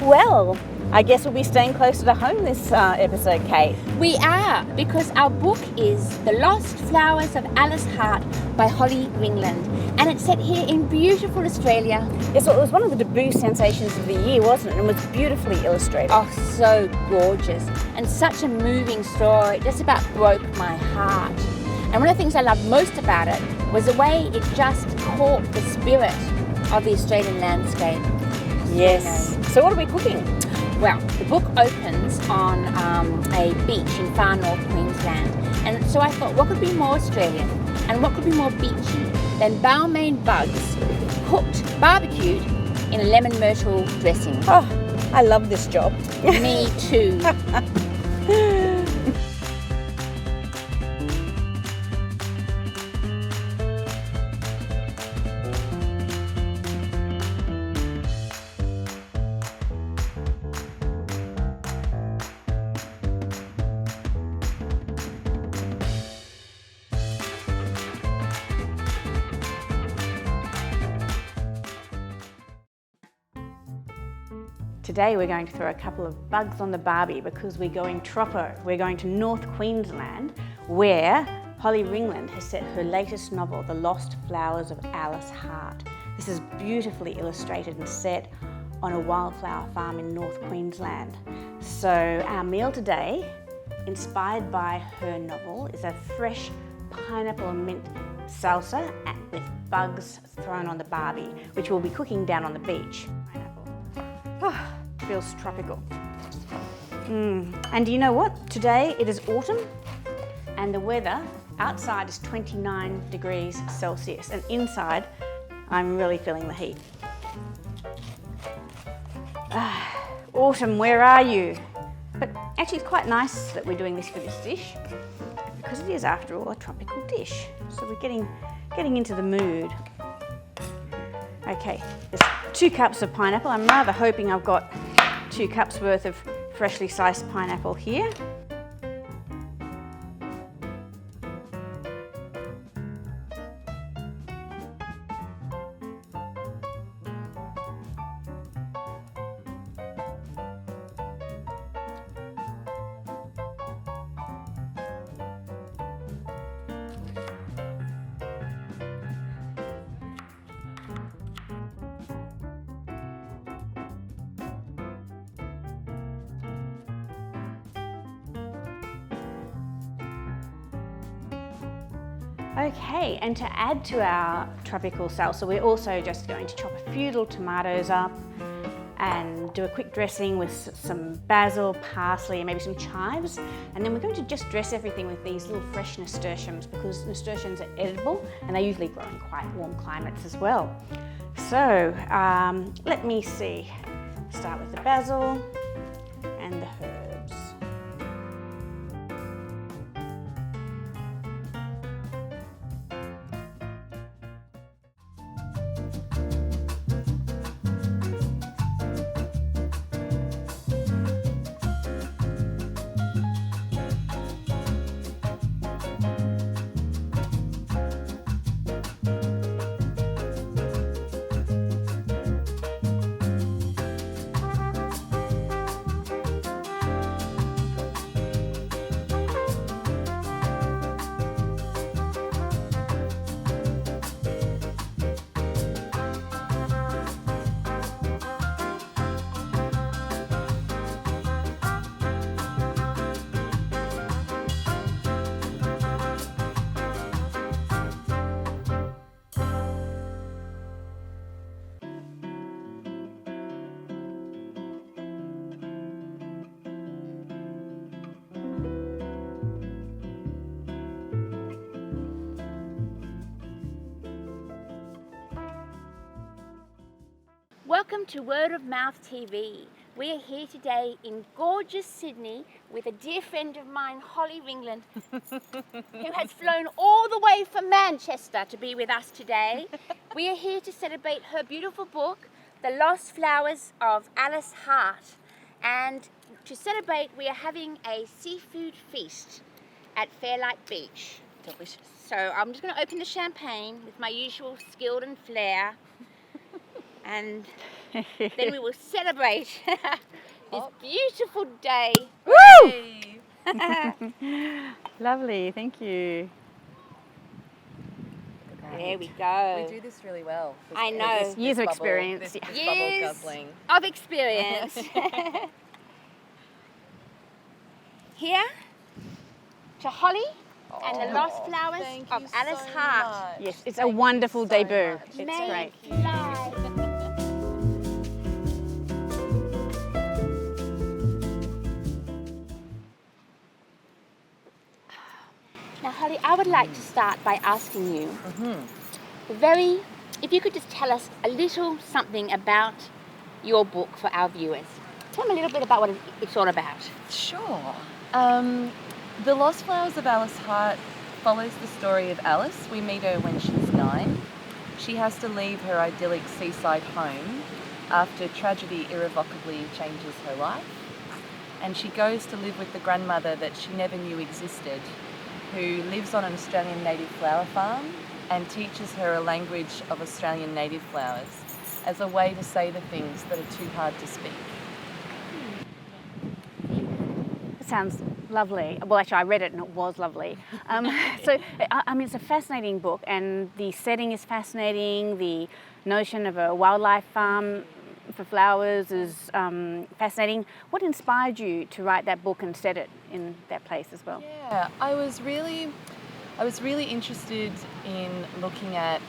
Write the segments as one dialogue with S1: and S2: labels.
S1: Well, I guess we'll be staying closer to home this episode, Kate.
S2: We are, because our book is The Lost Flowers of Alice Hart by Holly Ringland, and it's set here in beautiful Australia.
S1: Yes, well, it was one of the debut sensations of the year, wasn't it? And it was beautifully illustrated.
S2: Oh, so gorgeous, and such a moving story. It just about broke my heart. And one of the things I loved most about it was the way it just caught the spirit of the Australian landscape.
S1: Yes. So what are we cooking?
S2: Well, the book opens on a beach in far north Queensland, and so I thought, what could be more Australian and what could be more beachy than Balmain bugs cooked, barbecued in a lemon myrtle dressing?
S1: Oh, I love this job.
S2: Me too.
S1: Today we're going to throw a couple of bugs on the barbie because we're going tropo. We're going to North Queensland, where Holly Ringland has set her latest novel, The Lost Flowers of Alice Hart. This is beautifully illustrated and set on a wildflower farm in North Queensland. So our meal today, inspired by her novel, is a fresh pineapple and mint salsa with bugs thrown on the barbie, which we'll be cooking down on the beach. Oh, feels tropical. And you know what? Today it is autumn and the weather outside is 29 degrees Celsius and inside I'm really feeling the heat. Autumn, where are you? But actually it's quite nice that we're doing this for this dish because it is after all a tropical dish. So we're getting into the mood. Okay, there's 2 cups of pineapple. I'm rather hoping I've got 2 cups worth of freshly sliced pineapple here. Okay, and to add to our tropical salsa, we're also just going to chop a few little tomatoes up and do a quick dressing with some basil, parsley, and maybe some chives. And then we're going to just dress everything with these little fresh nasturtiums because nasturtiums are edible and they usually grow in quite warm climates as well. So let me see. Start with the basil and the herbs.
S2: Welcome to Word of Mouth TV. We are here today in gorgeous Sydney with a dear friend of mine, Holly Ringland, who has flown all the way from Manchester to be with us today. We are here to celebrate her beautiful book, The Lost Flowers of Alice Hart. And to celebrate, we are having a seafood feast at Fairlight Beach. Delicious. So I'm just going to open the champagne with my usual skill and flair. and then we will celebrate this beautiful day.
S1: Woo! Lovely, thank you.
S2: There we go.
S3: We do this really well.
S2: I know.
S1: Years of experience.
S3: This bubble
S2: Years
S3: guzzling.
S2: of experience. Here to Holly and the Lost Flowers
S3: Thank
S2: of
S3: you
S2: Alice
S3: so
S2: Hart.
S3: much.
S1: Yes, it's a wonderful
S3: so
S1: debut.
S3: much.
S1: It's
S2: May
S1: great.
S2: it fly. Now, Holly, I would like to start by asking you, if you could just tell us a little something about your book for our viewers. Tell them a little bit about what it's all about.
S3: Sure. The Lost Flowers of Alice Hart follows the story of Alice. We meet her when she's 9. She has to leave her idyllic seaside home after tragedy irrevocably changes her life. And she goes to live with the grandmother that she never knew existed, who lives on an Australian native flower farm and teaches her a language of Australian native flowers as a way to say the things that are too hard to speak.
S1: It sounds lovely. Well, actually, I read it and it was lovely. So, I mean, it's a fascinating book, and the setting is fascinating. The notion of a wildlife farm for flowers is fascinating. What inspired you to write that book and set it in that place as well?
S3: Yeah, I was really interested in looking at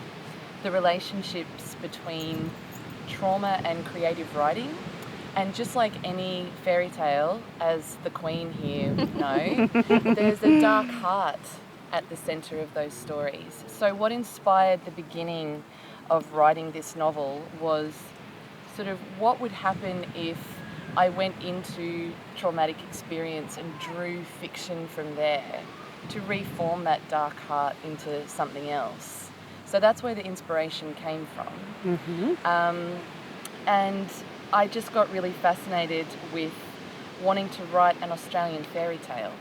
S3: the relationships between trauma and creative writing. And just like any fairy tale, as the Queen here would know, there's a dark heart at the centre of those stories. So what inspired the beginning of writing this novel was sort of what would happen if I went into traumatic experience and drew fiction from there to reform that dark heart into something else. So that's where the inspiration came from. And I just got really fascinated with wanting to write an Australian fairy tale.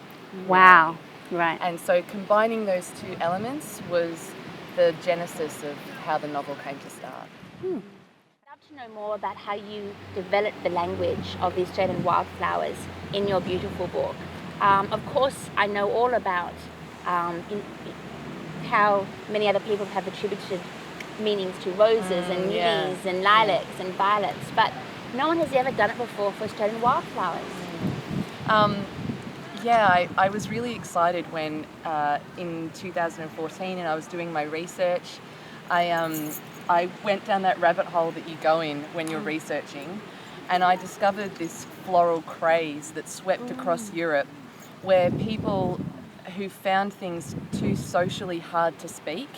S1: Wow, right.
S3: And so combining those two elements was the genesis of how the novel came to start.
S2: I'd love to know more about how you developed the language of the Australian wildflowers in your beautiful book. Of course, I know all about how many other people have attributed meanings to roses and lilies and lilacs and violets, but no one has ever done it before for Australian wildflowers.
S3: I was really excited when in 2014, and I was doing my research, I went down that rabbit hole that you go in when you're researching, and I discovered this floral craze that swept across Europe, where people who found things too socially hard to speak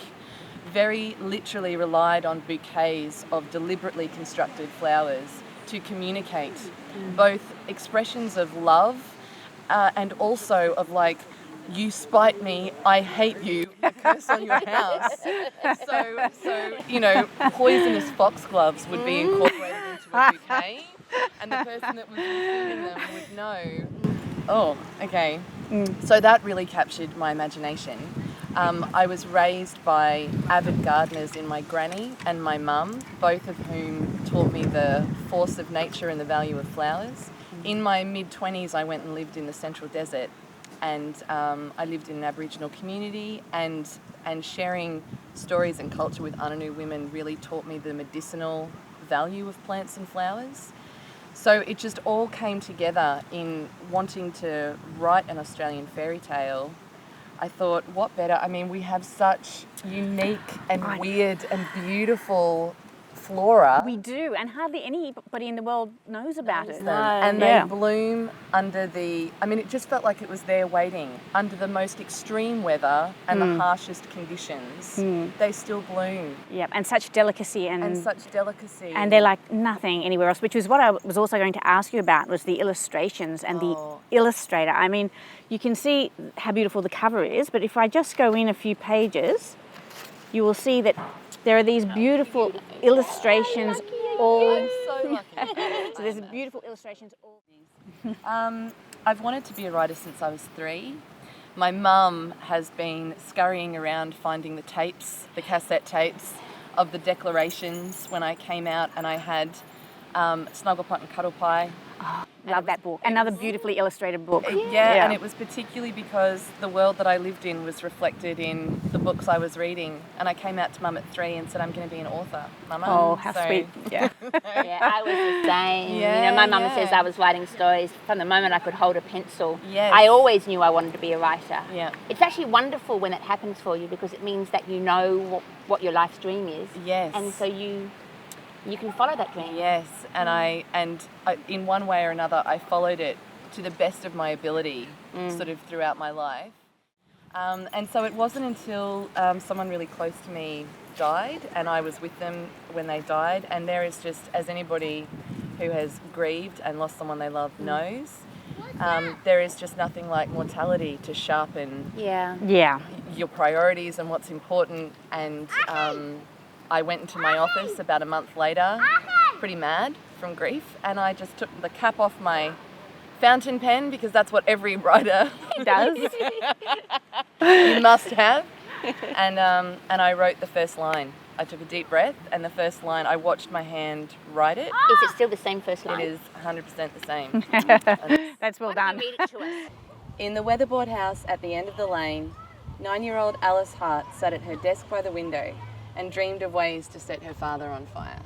S3: very literally relied on bouquets of deliberately constructed flowers to communicate both expressions of love and also of like, you spite me, I hate you, a curse on your house. So you know, poisonous foxgloves would be incorporated into a bouquet, and the person that was receiving them would know, oh, okay. So that really captured my imagination. I was raised by avid gardeners in my granny and my mum, both of whom taught me the force of nature and the value of flowers. In my mid-20s, I went and lived in the Central Desert, and I lived in an Aboriginal community, and sharing stories and culture with Anangu women really taught me the medicinal value of plants and flowers. So it just all came together in wanting to write an Australian fairy tale. I thought, what better? I mean, we have such unique and weird and beautiful flora.
S1: We do, and hardly anybody in the world knows about it.
S3: And they bloom under the, I mean, it just felt like it was there waiting. Under the most extreme weather and the harshest conditions, they still bloom.
S1: Yeah, and such delicacy
S3: And such delicacy.
S1: And they're like nothing anywhere else, which is what I was also going to ask you about, was the illustrations and the illustrator. I mean, you can see how beautiful the cover is, but if I just go in a few pages, you will see that there are these beautiful illustrations all...
S3: so lucky.
S1: So there's beautiful illustrations all...
S3: I've wanted to be a writer since I was 3. My mum has been scurrying around finding the tapes, the cassette tapes of the declarations when I came out, and I had Snugglepot and Cuddle Pie.
S1: Love that book. Another beautifully illustrated book.
S3: Yeah, and it was particularly because the world that I lived in was reflected in the books I was reading. And I came out to Mum at 3 and said, I'm going to be an author, Mama.
S1: Oh, how sweet. Yeah.
S2: Yeah, I was the same.
S3: Yeah,
S2: my mum
S3: yeah.
S2: says I was writing stories from the moment I could hold a pencil.
S3: Yes.
S2: I always knew I wanted to be a writer.
S3: Yeah.
S2: It's actually wonderful when it happens for you because it means that you know what your life's dream is.
S3: Yes.
S2: And so you can follow that dream.
S3: Yes, and I in one way or another, I followed it to the best of my ability, sort of throughout my life. And so it wasn't until someone really close to me died, and I was with them when they died. And there is just, as anybody who has grieved and lost someone they love knows, there is just nothing like mortality to sharpen
S1: Yeah.
S3: your priorities and what's important. And I went into my office about a month later, pretty mad from grief, and I just took the cap off my fountain pen, because that's what every writer
S1: does.
S3: You must have. And I wrote the first line. I took a deep breath, and the first line, I watched my hand write it.
S2: Is it still the same first line?
S3: It is 100% the same.
S1: That's well
S2: Why
S1: done.
S2: don't you read it to us?
S3: In the weatherboard house at the end of the lane, 9-year-old Alice Hart sat at her desk by the window and dreamed of ways to set her father on fire.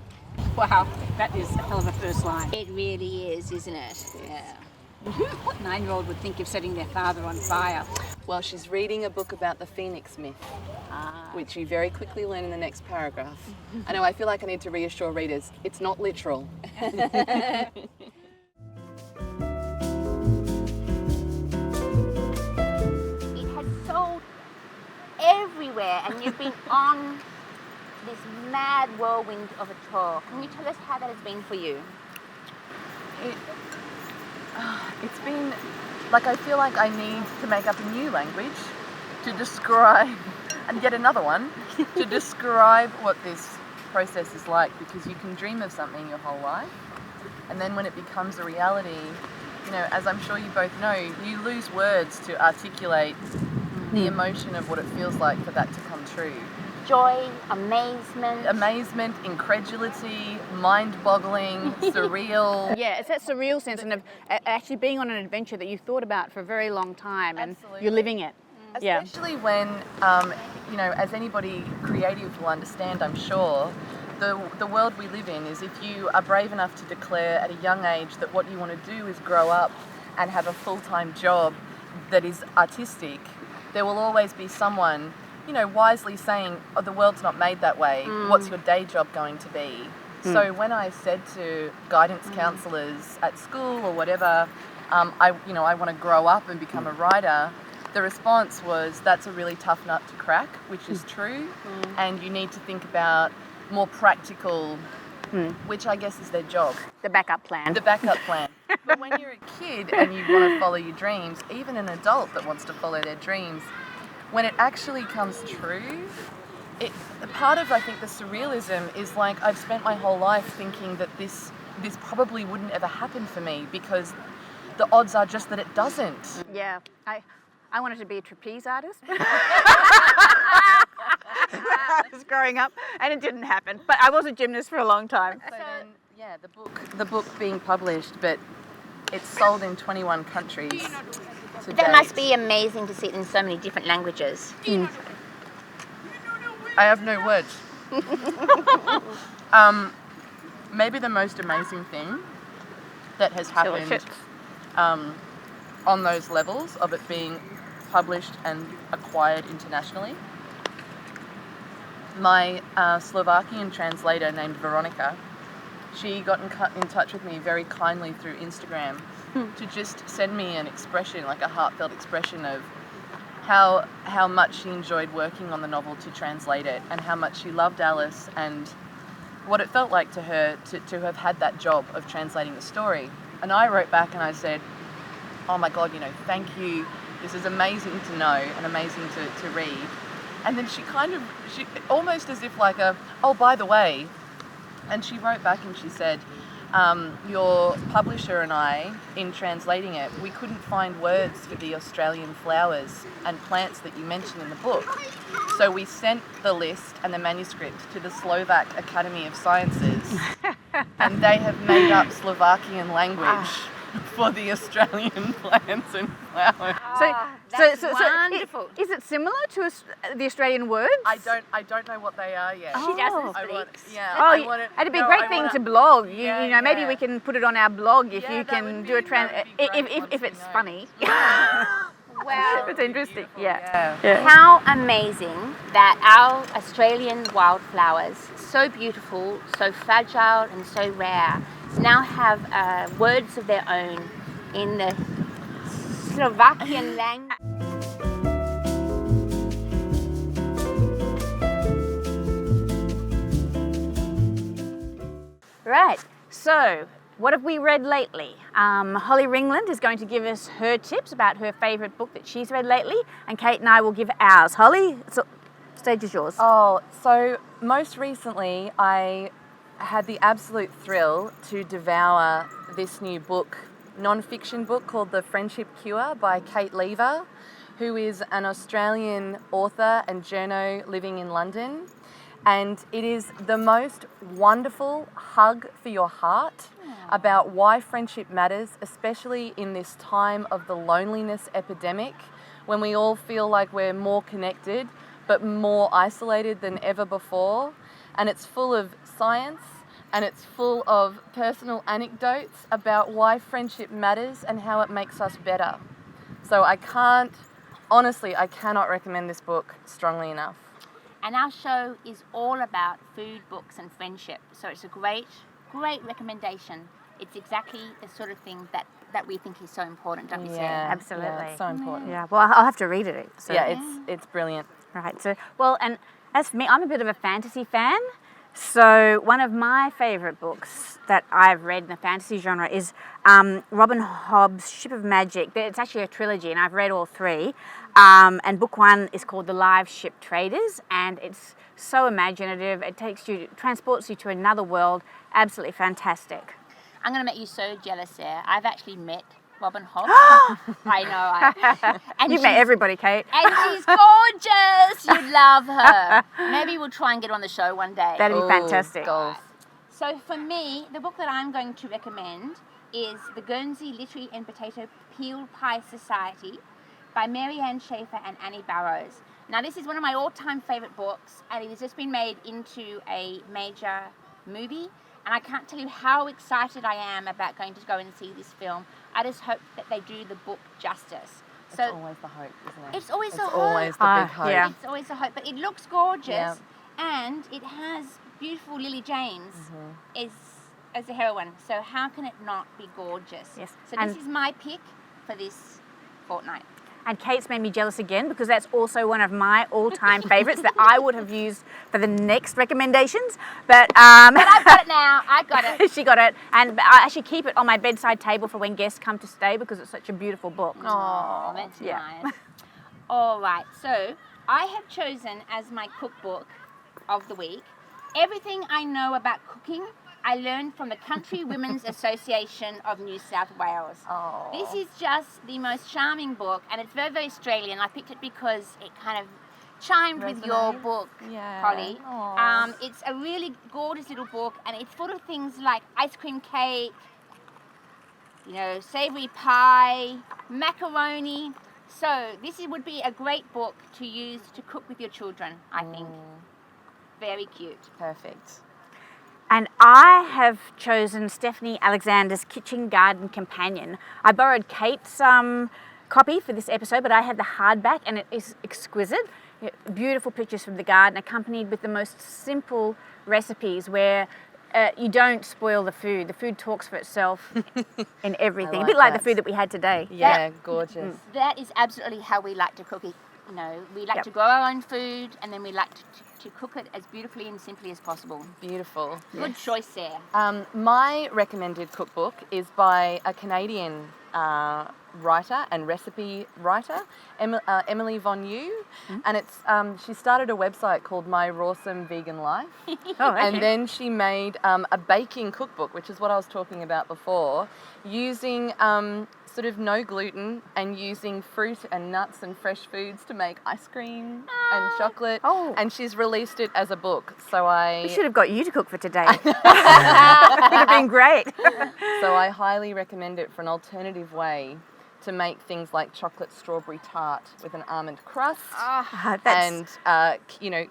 S1: Wow, that is a hell of a first line.
S2: It really is, isn't it? Yeah.
S1: What 9-year-old would think of setting their father on fire?
S3: Well, she's reading a book about the phoenix myth, which you very quickly learn in the next paragraph. I know, I feel like I need to reassure readers, it's not literal.
S2: It has sold everywhere, and you've been on this mad whirlwind of a tour. Can you tell us how that has been for you?
S3: It's been, like, I feel like I need to make up a new language to describe, and yet another one, to describe what this process is like, because you can dream of something your whole life, and then when it becomes a reality, you know, as I'm sure you both know, you lose words to articulate the emotion of what it feels like for that to come true.
S2: Joy, amazement,
S3: Incredulity, mind-boggling, surreal.
S1: Yeah, it's that surreal sense of actually being on an adventure that you thought about for a very long time, and
S3: Absolutely.
S1: you're living it. Yeah.
S3: Especially when, you know, as anybody creative will understand, I'm sure, the world we live in is, if you are brave enough to declare at a young age that what you want to do is grow up and have a full-time job that is artistic, there will always be someone, you know, wisely saying, oh, the world's not made that way. What's your day job going to be? So when I said to guidance counsellors at school or whatever, I want to grow up and become a writer, the response was, that's a really tough nut to crack, which is true. And you need to think about more practical, which I guess is their job.
S1: The backup plan.
S3: The backup plan. But when you're a kid and you want to follow your dreams, even an adult that wants to follow their dreams, when it actually comes true, part of, I think, the surrealism is, like, I've spent my whole life thinking that this probably wouldn't ever happen for me, because the odds are just that it doesn't.
S1: Yeah, I wanted to be a trapeze artist. I was growing up, and it didn't happen. But I was a gymnast for a long time.
S3: So then, yeah, the book being published, but it's sold in 21 countries to
S2: That
S3: date.
S2: must be amazing to see it in so many different languages.
S3: I have no words. Maybe the most amazing thing that has happened
S1: Delicious.
S3: On those levels of it being published and acquired internationally, my Slovakian translator named Veronica, she got in touch with me very kindly through Instagram to just send me an expression, like a heartfelt expression of how much she enjoyed working on the novel to translate it, and how much she loved Alice, and what it felt like to her to have had that job of translating the story. And I wrote back and I said, oh my God, you know, thank you. This is amazing to know and amazing to read. And then she almost as if like oh, by the way, and she wrote back and she said, your publisher and I, in translating it, we couldn't find words for the Australian flowers and plants that you mention in the book. So we sent the list and the manuscript to the Slovak Academy of Sciences, and they have made up Slovakian language for the Australian plants and flowers.
S2: That's wonderful.
S1: Is it similar to the Australian words?
S3: I don't know what they are yet.
S2: She doesn't
S3: I
S2: speak.
S3: want, yeah.
S1: Oh,
S3: I want it,
S1: it'd be a
S3: no,
S1: great
S3: I
S1: thing
S3: wanna-
S1: to blog.
S3: Yeah,
S1: You know, maybe
S3: yeah.
S1: we can put it on our blog if
S3: Yeah,
S1: you
S3: that
S1: can
S3: would
S1: do a
S3: be- that would be great once
S1: if
S3: we
S1: it's
S3: know.
S1: funny.
S2: Well,
S1: It's interesting.
S3: Beautiful,
S1: Yeah.
S2: how amazing that our Australian wildflowers, so beautiful, so fragile and so rare, now have words of their own in the Slovakian language.
S1: Right. So, what have we read lately? Holly Ringland is going to give us her tips about her favourite book that she's read lately, and Kate and I will give ours. Holly, stage is yours.
S3: Oh, so most recently I had the absolute thrill to devour this new book, non-fiction book called The Friendship Cure by Kate Lever, who is an Australian author and journo living in London. And it is the most wonderful hug for your heart about why friendship matters, especially in this time of the loneliness epidemic, when we all feel like we're more connected but more isolated than ever before. And it's full of science and it's full of personal anecdotes about why friendship matters and how it makes us better. So I cannot recommend this book strongly enough.
S2: And our show is all about food, books and friendship. So it's a great recommendation. It's exactly the sort of thing that we think is so important, don't we say?
S1: Absolutely.
S3: Yeah, it's so important.
S1: Yeah. Well, I'll have to read it. So.
S3: Yeah, it's brilliant.
S1: Right. So, well, and as for me, I'm a bit of a fantasy fan. So one of my favourite books that I've read in the fantasy genre is Robin Hobb's Ship of Magic. It's actually a trilogy, and I've read all three. And book one is called The Live Ship Traders, and it's so imaginative. It transports you to another world. Absolutely fantastic.
S2: I'm going to make you so jealous, Sarah. I've actually met Robin Hobb. I know. And
S1: You've met
S2: she's-
S1: everybody, Kate.
S2: And she's gorgeous. You'd love her. Maybe we'll try and get her on the show one day.
S1: That'd be
S3: Ooh,
S1: fantastic.
S3: goals.
S2: So for me, the book that I'm going to recommend is The Guernsey Literary and Potato Peel Pie Society by Mary Ann Schaefer and Annie Barrows. Now this is one of my all-time favourite books, and it has just been made into a major movie, and I can't tell you how excited I am about going to go and see this film. I just hope that they do the book justice.
S3: It's always the hope, isn't it?
S2: It's always the hope.
S3: always the big hope.
S1: yeah.
S2: It's always a hope, but it looks gorgeous,
S3: Yeah.
S2: and it has beautiful Lily James as the heroine. So how can it not be gorgeous?
S1: Yes.
S2: So
S1: And-
S2: this is my pick for this fortnight.
S1: And Kate's made me jealous again because that's also one of my all-time favourites that I would have used for the next recommendations. But
S2: I've got it now. I got it.
S1: she got it, and I actually keep it on my bedside table for when guests come to stay because it's such a beautiful book.
S2: Oh, that's
S1: Yeah.
S2: nice. All right. So I have chosen as my cookbook of the week everything I know about cooking. I learned from the Country Women's Association of New South Wales.
S3: Oh.
S2: This is just the most charming book, and it's very, very Australian. I picked it because it kind of chimed with your
S3: Resonates?
S2: book,
S3: Yeah.
S2: Holly.
S3: Aw.
S2: It's a really gorgeous little book, and it's full of things like ice cream cake, savoury pie, macaroni. So this would be a great book to use to cook with your children, I think. Very cute.
S3: Perfect.
S1: And I have chosen Stephanie Alexander's Kitchen Garden Companion. I borrowed Kate's copy for this episode, but I had the hardback, and it is exquisite. Beautiful pictures from the garden, accompanied with the most simple recipes where you don't spoil the food. The food talks for itself in everything.
S3: I
S1: A bit
S3: like
S1: like the
S3: that.
S1: food that we had today.
S3: Yeah, gorgeous.
S2: That is absolutely how we like to cook it. We like
S1: Yep.
S2: to grow our own food, and then we like to cook it as beautifully and simply as possible.
S3: Beautiful.
S2: Good choice there.
S3: My recommended cookbook is by a Canadian writer and recipe writer, Emily Von Yu, and it's she started a website called My Rawsome Vegan Life, and then she made a baking cookbook, which is what I was talking about before, using sort of no gluten and using fruit and nuts and fresh foods to make ice cream and chocolate. And she's released it as a book. So
S1: We should have got you to cook for today. It would have been great.
S3: So I highly recommend it for an alternative way to make things like chocolate strawberry tart with an almond crust and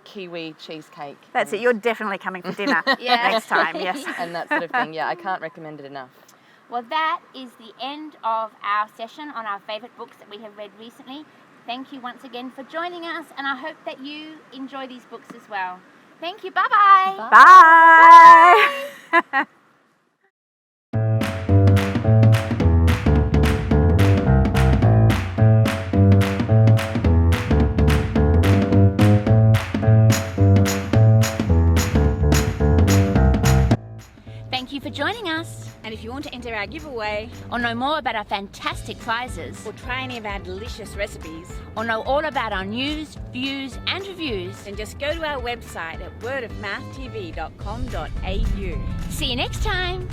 S3: kiwi cheesecake.
S1: That's it. You're definitely coming for dinner next time. Yes.
S3: And that sort of thing. Yeah, I can't recommend it enough.
S2: Well, that is the end of our session on our favourite books that we have read recently. Thank you once again for joining us, and I hope that you enjoy these books as well. Thank you. Bye-bye.
S1: Bye.
S2: Thank you for joining us.
S1: And if you want to enter our giveaway,
S2: Or know more about our fantastic prizes,
S1: or try any of our delicious recipes,
S2: or know all about our news, views and reviews,
S1: then just go to our website at wordofmouthtv.com.au.
S2: see you next time.